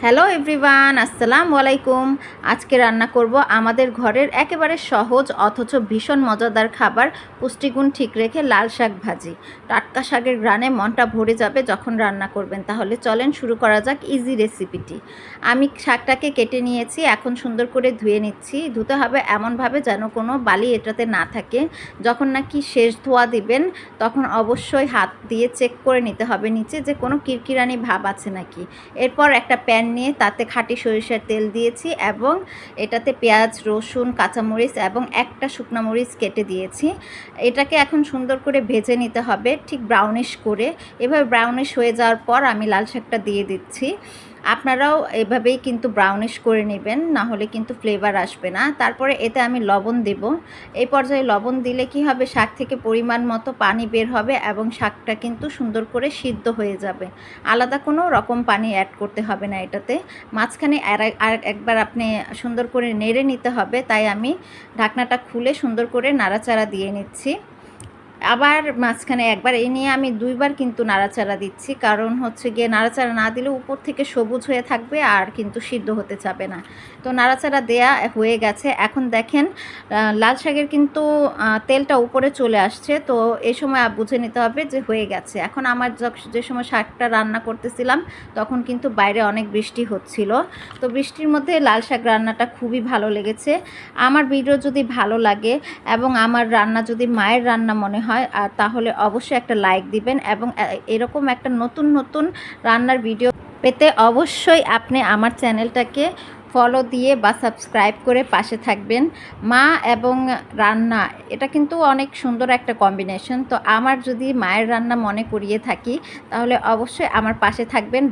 Hello everyone, আসসালামু আলাইকুম। আজকে রান্না করব আমাদের ঘরের একেবারে সহজ অথচ ভীষণ মজাদার খাবার, পুষ্টিগুণ ঠিক রেখে লাল শাক ভাজি। টাটকা শাকের ঘ্রাণে মনটা ভরে যাবে যখন রান্না করবেন। তাহলে চলেন শুরু করা যাক ইজি রেসিপিটি। আমি শাকটাকে কেটে নিয়েছি, এখন সুন্দর করে ধুয়ে নিচ্ছি। ধুতে হবে এমনভাবে যেন কোনো বালি এটাতে না থাকে। যখন নাকি শেষ ধোয়া দিবেন তখন অবশ্যই হাত দিয়ে চেক করে নিতে হবে নিচে যে কোনো কিরকিরানি ভাব আছে নাকি। এরপর একটা প্যান নিয়ে তাতে খাঁটি সরিষার তেল দিয়েছি এবং এটাতে পেঁয়াজ, রসুন, কাঁচামরিচ এবং একটা শুকনো মরিচ কেটে দিয়েছি। এটাকে এখন সুন্দর করে ভেজে নিতে হবে ঠিক ব্রাউনিশ করে। এভাবে ব্রাউনিশ হয়ে যাওয়ার পর আমি লাল শাকটা দিয়ে দিচ্ছি। আপনারাও এভাবেই কিন্তু ব্রাউনিশ করে নেবেন, না হলে কিন্তু ফ্লেভার আসবে না। তারপরে এতে আমি লবণ দেব। এই পর্যায়ে লবণ দিলে কি হবে, শাক থেকে পরিমাণ মতো পানি বের হবে এবং শাকটা কিন্তু সুন্দর করে সিদ্ধ হয়ে যাবে। আলাদা কোনো রকম পানি অ্যাড করতে হবে না এটাতে। মাঝখানে আর একবার আপনি সুন্দর করে নেড়ে নিতে হবে, তাই আমি ঢাকনাটা খুলে সুন্দর করে নাড়াচাড়া দিয়ে নিচ্ছি। আবার মাঝখানে একবার এই নিয়ে আমি দুইবার কিন্তু নাড়াচাড়া দিচ্ছি, কারণ হচ্ছে গিয়ে নাড়াচাড়া না দিলে উপর থেকে সবুজ হয়ে থাকবে আর কিন্তু সিদ্ধ হতে যাবে না। তো নাড়াচাড়া দেয়া হয়ে গেছে। এখন দেখেন লাল শাকের কিন্তু তেলটা উপরে চলে আসছে, তো এই সময় বুঝে নিতে হবে যে হয়ে গেছে। এখন আমার যে সময় শাকটা রান্না করতেছিলাম তখন কিন্তু বাইরে অনেক বৃষ্টি হচ্ছিল, তো বৃষ্টির মধ্যে লাল শাক রান্নাটা খুবই ভালো লেগেছে। আমার ভিডিও যদি ভালো লাগে এবং আমার রান্না যদি মায়ের রান্না মনে হয় আর তাহলে অবশ্যই একটা লাইক দিবেন এবং এরকম একটা নতুন নতুন রান্নার ভিডিও পেতে অবশ্যই আপনি আমার চ্যানেলটাকে ফলো দিয়ে বা সাবস্ক্রাইব করে পাশে থাকবেন। মা এবং রান্না, এটা কিন্তু অনেক সুন্দর একটা কম্বিনেশন। তো আমার যদি মায়ের রান্না মনে করিয়ে থাকি তাহলে অবশ্যই আমার পাশে থাকবেন।